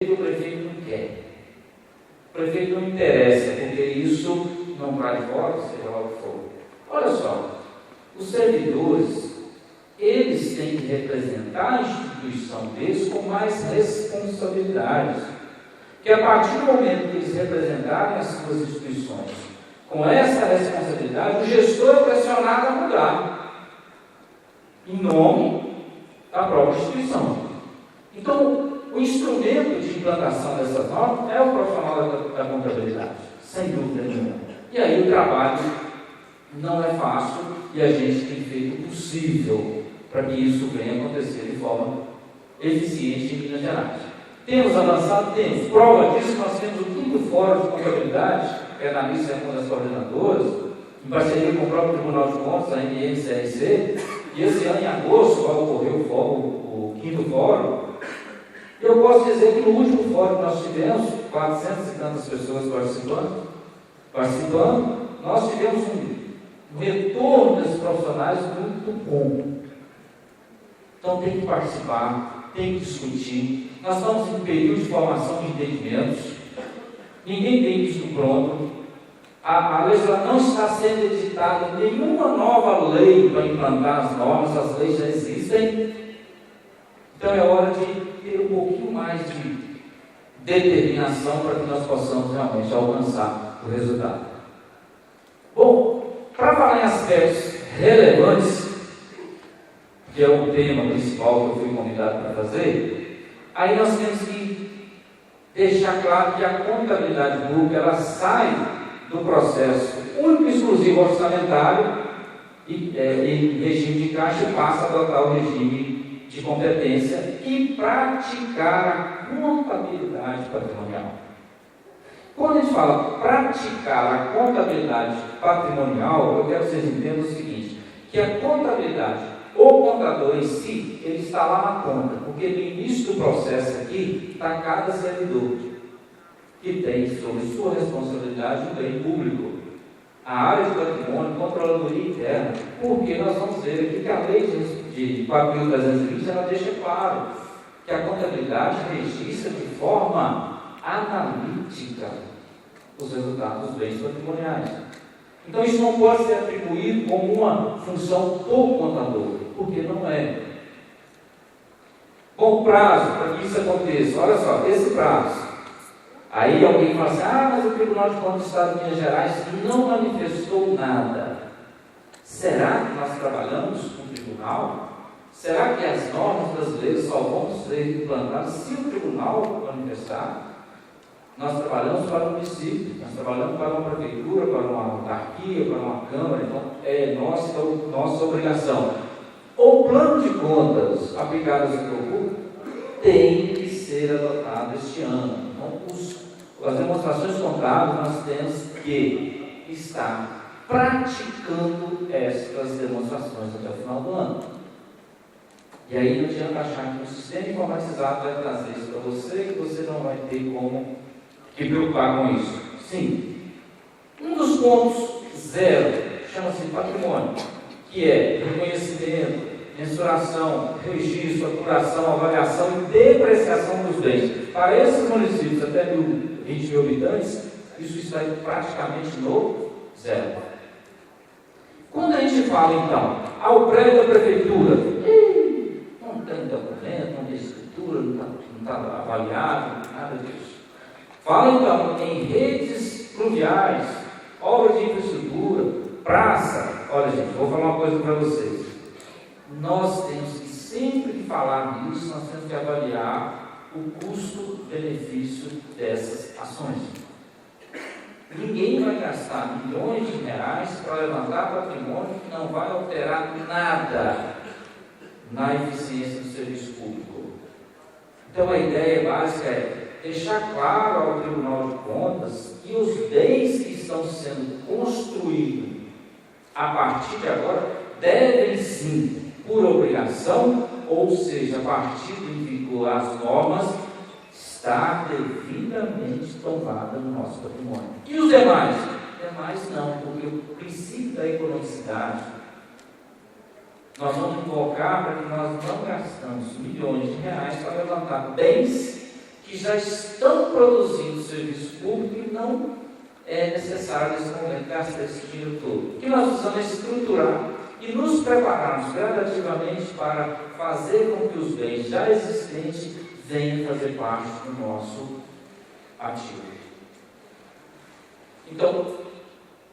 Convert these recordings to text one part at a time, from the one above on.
o prefeito não quer. O prefeito não interessa, porque isso não vai fora, seja lá o que for. Olha só, os servidores, eles têm que representar a instituição deles com mais responsabilidade. Que a partir do momento que eles representarem as suas instituições com essa responsabilidade, o gestor é pressionado a mudar em nome da própria instituição. Então, o instrumento de implantação dessas normas é o profissional da contabilidade, sem dúvida nenhuma. E aí o trabalho não é fácil e a gente tem feito o possível para que isso venha acontecer de forma eficiente em Minas Gerais. Temos avançado? Temos. Prova disso, nós temos o 5º Fórum de Contabilidade, que é na missa de uma das coordenadoras, em parceria com o próprio Tribunal de Contas, a MNCRC, e esse ano, em agosto, vai ocorrer o 5º Fórum. Eu posso dizer que no último fórum que nós tivemos, 400 e tantas pessoas participando, nós tivemos um retorno desses profissionais muito bom. Então tem que participar, tem que discutir. Nós estamos em período de formação de entendimentos, ninguém tem isso pronto. A legislação não está sendo editada nenhuma nova lei para implantar as normas, as leis já existem. Então é hora de ter um pouquinho mais de determinação para que nós possamos realmente alcançar o resultado. Bom, para falar em aspectos relevantes, que é o tema principal que eu fui convidado para fazer, aí nós temos que deixar claro que a contabilidade pública ela sai do processo único e exclusivo orçamentário e regime de caixa e passa a adotar o regime de competência e praticar a contabilidade patrimonial. Quando a gente fala praticar a contabilidade patrimonial, eu quero que vocês entendam o seguinte, que a contabilidade, o contador em si, ele está lá na conta, porque no início do processo aqui está cada servidor que tem sobre sua responsabilidade o bem público. A área de patrimônio, controladoria interna, porque nós vamos ver aqui que a lei de 4.320 ela deixa claro que a contabilidade registra de forma analítica os resultados dos bens patrimoniais. Então isso não pode ser atribuído como uma função do contador, porque não é. Bom, prazo para que isso aconteça, olha só, esse prazo. Aí alguém fala assim, mas o Tribunal de Contas do Estado de Minas Gerais não manifestou nada. Será que nós trabalhamos com o Tribunal? Será que as normas brasileiras só vão ser implantadas se o Tribunal manifestar? Nós trabalhamos para o município, nós trabalhamos para uma prefeitura, para uma autarquia, para uma câmara, então é nossa obrigação. O plano de contas aplicado ao setor público tem que ser adotado este ano. Então, as demonstrações contábeis nós temos que estar praticando estas demonstrações até o final do ano. E aí não adianta achar que um sistema informatizado vai trazer isso para você, que você não vai ter como se preocupar com isso. Sim. Um dos pontos zero chama-se patrimônio, que é reconhecimento, mensuração, registro, apuração, avaliação e depreciação dos bens. Para esses municípios até 20 mil habitantes, isso está praticamente no zero. Quando a gente fala então, ao prédio da prefeitura, não tem documento, não tem escritura, não está avaliado, nada disso. Fala então em redes pluviais, obras de infraestrutura, praça. Olha gente, vou falar uma coisa para vocês. Nós temos que sempre falar nisso, nós temos que avaliar o custo-benefício dessas ações. Ninguém vai gastar milhões de reais para levantar patrimônio que não vai alterar nada na eficiência do serviço público. Então a ideia básica é deixar claro ao Tribunal de Contas que os bens que estão sendo construídos a partir de agora devem sim, por obrigação, ou seja, a partir de vigor as normas, estar devidamente tomada no nosso patrimônio. E os demais? Os demais não, porque o princípio da economicidade, nós vamos invocar para que nós não gastamos milhões de reais para levantar bens que já estão produzindo serviço público e não é necessário nesse momento gastar esse dinheiro todo. O que nós precisamos é estruturar e nos prepararmos gradativamente para fazer com que os bens já existentes venham fazer parte do nosso ativo. Então,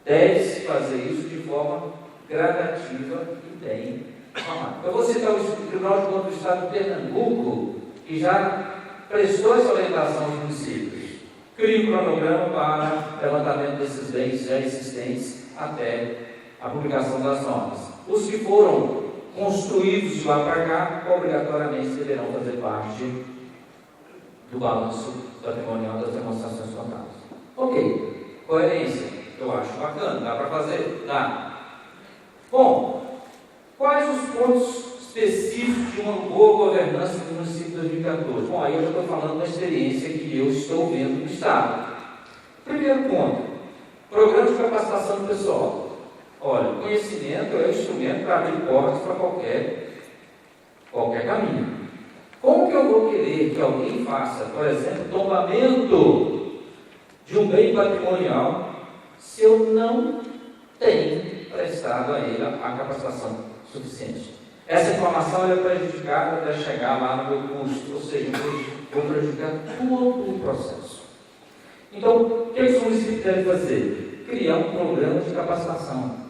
deve-se fazer isso de forma gradativa e bem formada. Eu vou citar o Tribunal de Contas do Estado de Pernambuco, que já prestou essa orientação aos municípios. Cria um cronograma para levantamento desses bens já existentes até a publicação das normas. Os que foram construídos de lá para cá, obrigatoriamente deverão fazer parte do balanço patrimonial das demonstrações contábeis. Ok, coerência, eu acho bacana, dá para fazer? Dá. Bom, quais os pontos específicos de uma boa governança do município de 2014? Bom, aí eu já estou falando da experiência que eu estou vendo no Estado. Primeiro ponto, programa de capacitação do pessoal. Olha, conhecimento é um instrumento para abrir portas para qualquer caminho. Como que eu vou querer que alguém faça, por exemplo, tombamento de um bem patrimonial se eu não tenho prestado a ele a capacitação suficiente? Essa informação é prejudicada até chegar lá no meu custo, ou seja, vou prejudicar todo o processo. Então, o que os municípios devem fazer? Criar um programa de capacitação.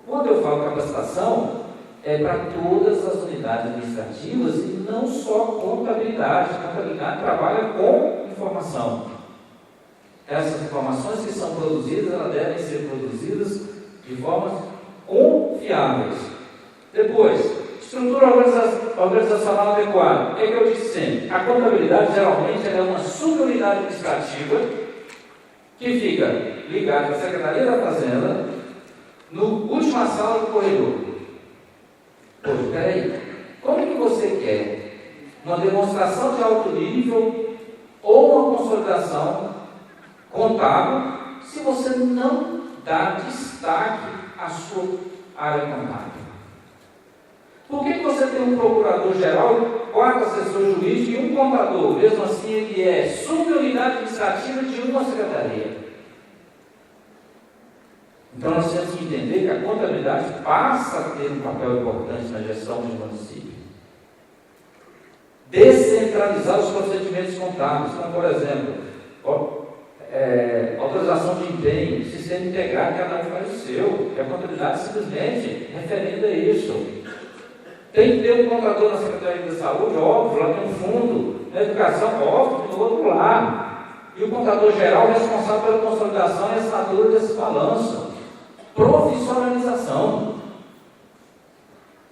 Quando eu falo capacitação, é para todas as unidades administrativas e não só contabilidade. Contabilidade trabalha com informação. Essas informações que são produzidas, elas devem ser produzidas de formas confiáveis. Depois, estrutura organizacional adequada. O que é que eu disse sempre? A contabilidade, geralmente, é uma subunidade administrativa que fica ligada à Secretaria da Fazenda, no última sala do corredor. Pois, peraí, como que você quer uma demonstração de alto nível ou uma consolidação contábil se você não dá destaque à sua área contábil? Por que você tem um procurador-geral, 4 assessores jurídicos e um contador? Mesmo assim, ele é subunidade administrativa de uma secretaria. Então, nós temos que entender que a contabilidade passa a ter um papel importante na gestão do município. Descentralizar os procedimentos contábeis, como, por exemplo, autorização de empenho, sistema integrado, cada um faz o seu, e a contabilidade simplesmente referenda isso. Tem que ter um contador na Secretaria de Saúde, óbvio, lá tem um fundo, na educação, óbvio, do outro lado. E o contador geral responsável pela consolidação e assinatura desse balanço. Profissionalização.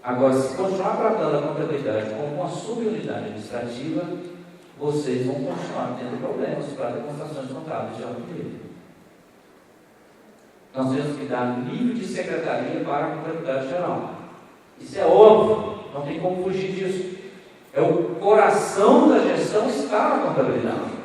Agora, se continuar tratando a contabilidade como uma subunidade administrativa, vocês vão continuar tendo problemas para demonstrações contábeis de alto nível. Nós temos que dar nível de secretaria para a contabilidade geral. Isso é óbvio, não tem como fugir disso. É o coração da gestão está na contabilidade.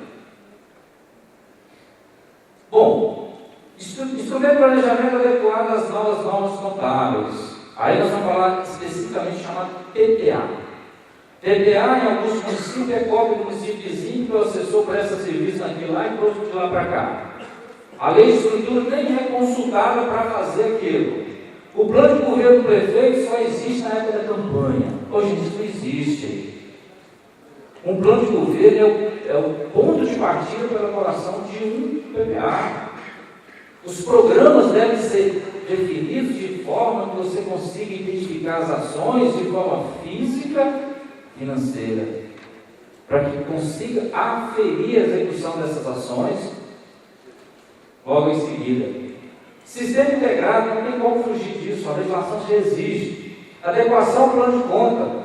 Bom, instrumento de planejamento adequado às novas normas contábeis. Aí nós vamos falar especificamente chamado PPA. PPA em alguns municípios é cópia do município vizinho, que o assessor presta serviço naquilo lá e trouxe de lá para cá. A lei de estrutura nem é consultada para fazer aquilo. O plano de governo do prefeito só existe na época da campanha. Hoje em dia não existe. Um plano de governo é o ponto de partida para a elaboração de um PPA. Os programas devem ser definidos de forma que você consiga identificar as ações de forma física e financeira, para que consiga aferir a execução dessas ações logo em seguida. Sistema integrado, não tem como fugir disso, a legislação já exige. Adequação ao plano de conta.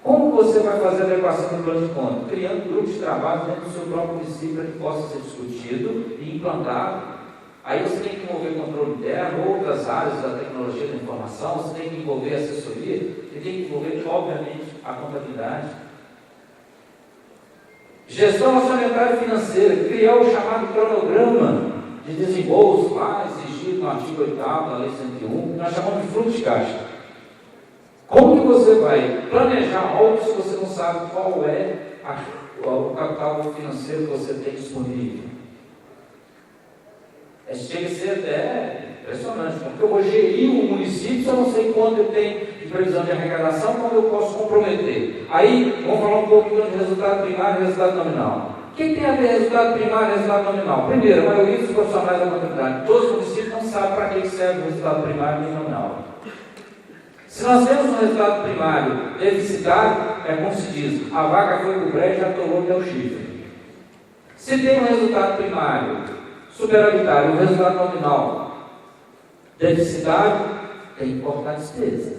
Como você vai fazer a adequação do plano de conta? Criando grupos de trabalho dentro do seu próprio município para que possa ser discutido e implantado. Aí você tem que envolver controle interno, outras áreas da tecnologia da informação, você tem que envolver assessoria, você tem que envolver, obviamente, a contabilidade. Gestão orçamentária e financeira, criar o chamado cronograma de desembolso, lá exigido no artigo 8º da Lei 101, que nós chamamos de fluxo de caixa. Como que você vai planejar algo se você não sabe qual é o capital financeiro que você tem disponível? Chega a ser até impressionante, porque eu vou gerir o município se eu não sei quanto eu tenho de previsão de arrecadação, quando eu posso comprometer. Aí, vamos falar um pouco de resultado primário e resultado nominal. O que tem a ver resultado primário e resultado nominal? Primeiro, a maioria dos profissionais da contabilidade, todos os municípios não sabem para que serve o resultado primário e nominal. Se nós temos um resultado primário deficitário, é como se diz, a vaca foi para o brejo e atolou até o chifre. Se tem um resultado primário superavitário, um resultado nominal deficitário, tem que cortar a despesa.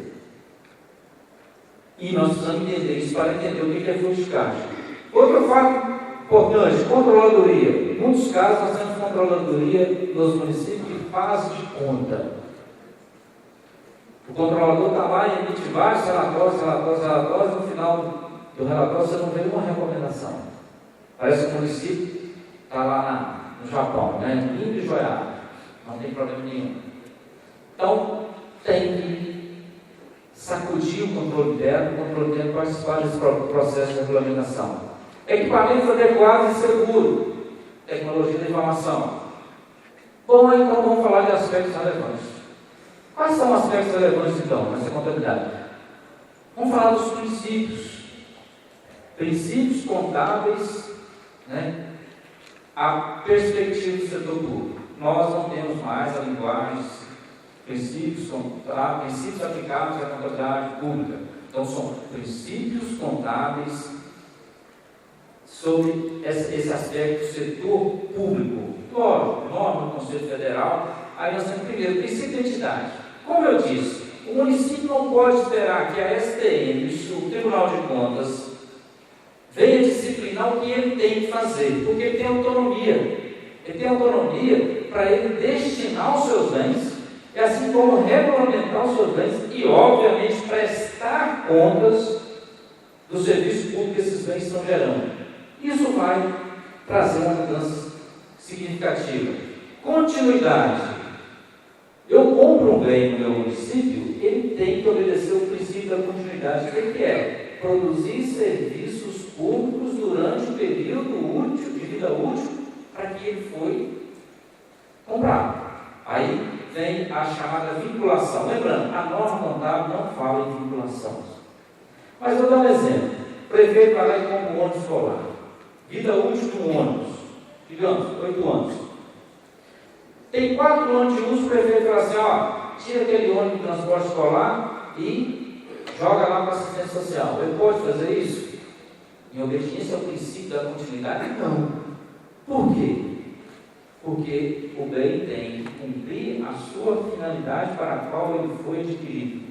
E nós precisamos entender isso para entender o que é fluxo de caixa. Outro fato importante, controladoria. Em muitos casos, nós temos controladoria nos municípios que faz de conta. O controlador está lá e emite vários relatórios, no final do relatório você não vê uma recomendação. Parece que o município está lá no Japão, né? Lindo e joiado, não tem problema nenhum. Então, tem que sacudir o controle interno participar desse processo de regulamentação. Equipamentos adequados e seguros, tecnologia da informação. Bom, então vamos falar de aspectos relevantes. Quais são os aspectos relevantes, então, nessa contabilidade? Vamos falar dos princípios. Princípios contábeis, né? A perspectiva do setor público. Nós não temos mais a linguagem, princípios aplicáveis à contabilidade pública. Então, são princípios contábeis sobre esse aspecto do setor público. Lógico, norma do Conselho Federal. Aí nós temos primeiro o princípio de identidade. Como eu disse, o município não pode esperar que a STM, o Tribunal de Contas, venha disciplinar o que ele tem que fazer, porque ele tem autonomia. Ele tem autonomia para ele destinar os seus bens, e assim como regulamentar os seus bens e, obviamente, prestar contas do serviço público que esses bens estão gerando. Isso vai trazer uma mudança significativa. Continuidade. Eu compro um bem no meu município, ele tem que obedecer o princípio da continuidade. O que é? Produzir serviços públicos durante o período de vida útil para que ele foi comprado. Aí vem a chamada vinculação. Lembrando, a norma contábil não fala em vinculação. Mas vou dar um exemplo. O prefeito vai lá e compra um ônibus escolar. Vida útil do ônibus, digamos, 8 anos. Tem 4 anos de uso, o prefeito fala assim, tira aquele ônibus de transporte escolar e joga lá para a assistência social. Ele pode fazer isso? Em obediência ao princípio da continuidade? Não. Por quê? Porque o bem tem que cumprir a sua finalidade para a qual ele foi adquirido.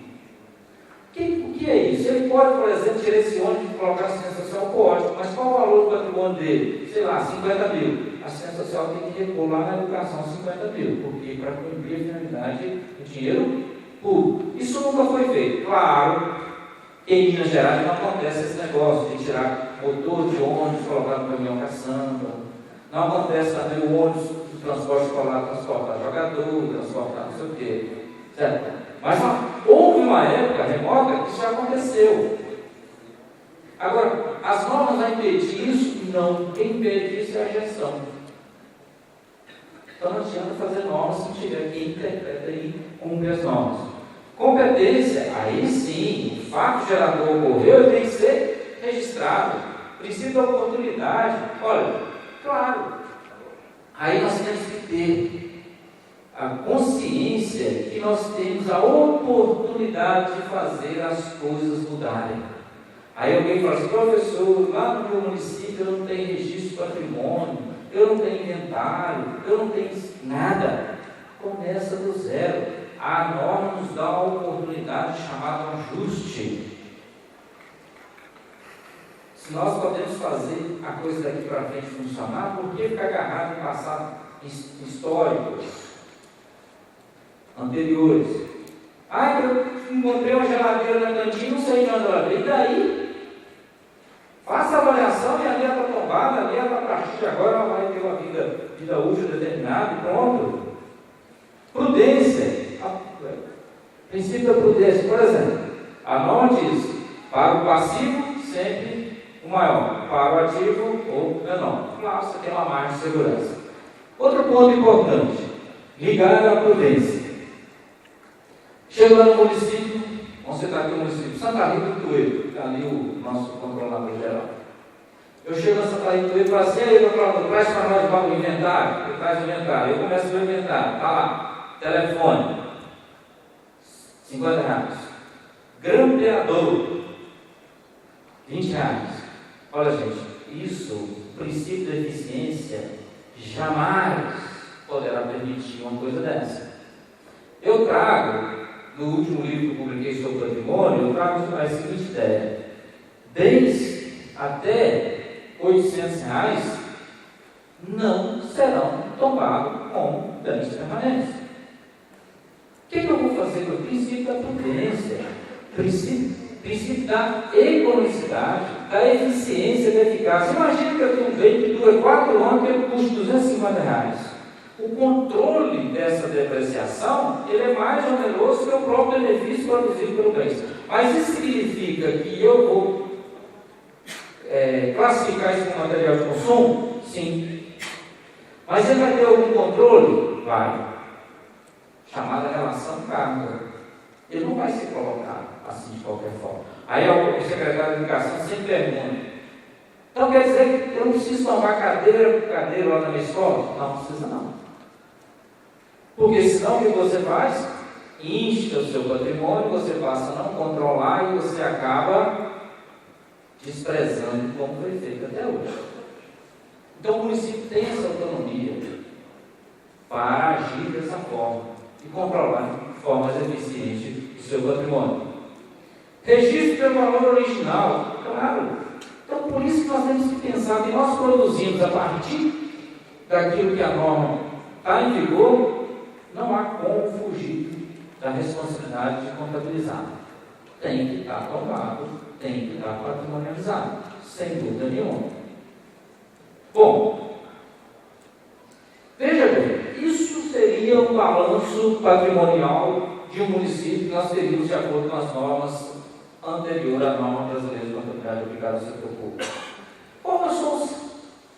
O que é isso? Ele pode, por exemplo, tirar esse ônibus e colocar assistência social? Pode, mas qual o valor do patrimônio dele? Sei lá, 50 mil. A assistência social tem que repor lá na educação 50 mil, porque para cumprir a finalidade do dinheiro público. Isso nunca foi feito. Claro, em Minas Gerais não acontece esse negócio de tirar motor de ônibus, colocar no caminhão caçamba. Não acontece também o ônibus do transporte escolar transportar jogador, transportar não sei o quê. Certo? Mas houve uma época remota que isso já aconteceu. Agora, as normas vão impedir isso? Não. Quem impede isso é a gestão. Então não adianta fazer normas se não tiver quem interpreta e cumpre as normas. Competência, aí sim, o fato gerador ocorreu e tem que ser registrado. Princípio da oportunidade. Olha, claro, aí nós temos que ter a consciência que nós temos a oportunidade de fazer as coisas mudarem. Aí alguém fala assim, professor, lá no meu município eu não tenho registro de patrimônio, eu não tenho inventário, eu não tenho nada. Começa do zero. A norma nos dá a oportunidade chamada ajuste. Se nós podemos fazer a coisa daqui para frente funcionar, por que ficar agarrado em passado histórico? Anteriores. Eu encontrei uma geladeira na cantina, não sei de onde ela veio. E daí? Faça a avaliação e ali ela está tombada, ali ela está para frente, agora ela vai ter uma vida útil determinada e pronto. Prudência. Princípio da prudência. Por exemplo, a norma diz, para o passivo, sempre o maior, para o ativo ou menor. Claro, você tem uma margem de segurança. Outro ponto importante, ligar à prudência. Chego lá no município, vamos citar aqui o município, Santa Rita do Coelho, que está ali o nosso controlador geral. Eu chego na Santa Rita do Coelho e falo assim, aí, controlador, traz para nós o inventário, ele traz o inventário, eu começo a ver o inventário, está lá, telefone, R$50. Grampeador, R$20. Olha, gente, isso, o princípio da eficiência, jamais poderá permitir uma coisa dessa. Eu trago, no último livro que eu publiquei sobre patrimônio, eu trago a seguinte ideia: bens até R$800 não serão tomados como bens permanentes. O que eu vou fazer com o princípio da prudência, princípio da economicidade, da eficiência, da eficácia? Imagina que eu tenho um bem que dura 4 anos e ele custa R$250. O controle dessa depreciação, ele é mais oneroso que o próprio benefício produzido pelo bem. Mas isso significa que eu vou classificar isso como material de consumo? Sim. Mas ele vai ter algum controle? Vai. Chamada relação carga. Ele não vai ser colocado assim de qualquer forma. Aí o secretário de Educação sempre pergunta: então quer dizer que eu não preciso tomar cadeira por cadeira lá na minha escola? Não precisa não. Porque senão o que você faz? Insta o seu patrimônio, você passa a não controlar e você acaba desprezando como foi feito até hoje. Então o município tem essa autonomia para agir dessa forma e controlar de forma eficiente o seu patrimônio. Registro pelo valor original, claro. Então por isso que nós temos que pensar que nós produzimos a partir daquilo que a norma está em vigor. Não há como fugir da responsabilidade de contabilizar. Tem que estar tomado, tem que estar patrimonializado, sem dúvida nenhuma. Bom, veja bem, isso seria um balanço patrimonial de um município que nós teríamos de acordo com as normas anteriores à norma brasileira de contabilidade aplicada ao setor público. Quais são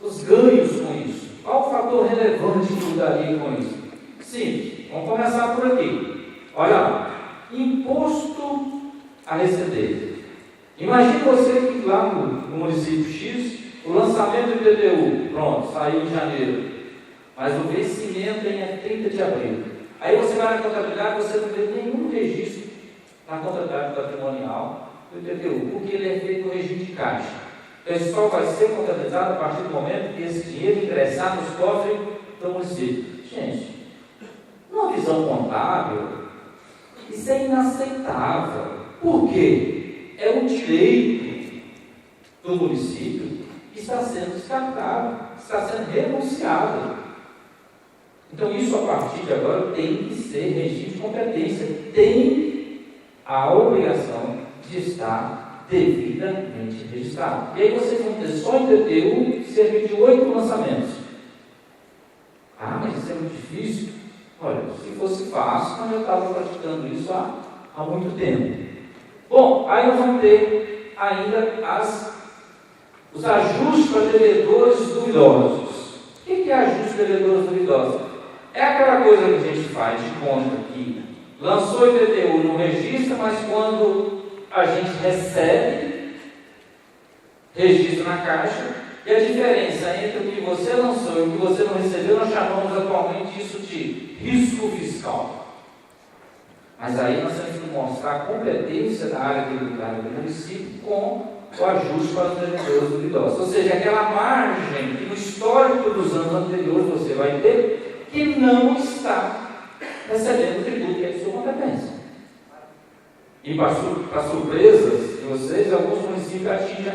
os ganhos com isso? Qual o fator relevante que mudaria com isso? Simples, vamos começar por aqui. Olha lá, imposto a receber. Imagine você que lá no município X, o lançamento do IPTU, pronto, saiu em janeiro, mas o vencimento é 30 de abril. Aí você vai na contabilidade, você não vê nenhum registro na contabilidade patrimonial do IPTU, porque ele é feito no regime de caixa. Então, isso só vai ser contabilizado a partir do momento que esse dinheiro ingressar nos cofres do município. Gente, numa visão contábil, isso é inaceitável. Por quê? É um direito do município que está sendo descartado, está sendo renunciado. Então, isso a partir de agora tem que ser regime de competência, tem a obrigação de estar devidamente registrado. E aí vocês vão ter só em IPTU cerca de 8 lançamentos. Ah, mas isso é muito difícil. Olha, se fosse fácil, nós já estávamos praticando isso há muito tempo. Bom, aí nós vamos ter ainda os ajustes para devedores duvidosos. O que é ajuste para devedores duvidosos? É aquela coisa que a gente faz de conta que lançou o IPTU no registro, mas quando a gente recebe, registra na caixa, e a diferença entre o que você lançou e o que você não recebeu, nós chamamos atualmente isso de risco fiscal. Mas aí nós temos que mostrar a competência da área tributária do município com o ajuste para os devedores duvidosos. Ou seja, aquela margem que no histórico dos anos anteriores você vai ter, que não está recebendo o tributo que é de sua competência. E para surpresas de vocês, alguns municípios atingem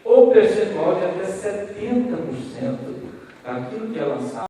o percentual de até 70% daquilo que é lançado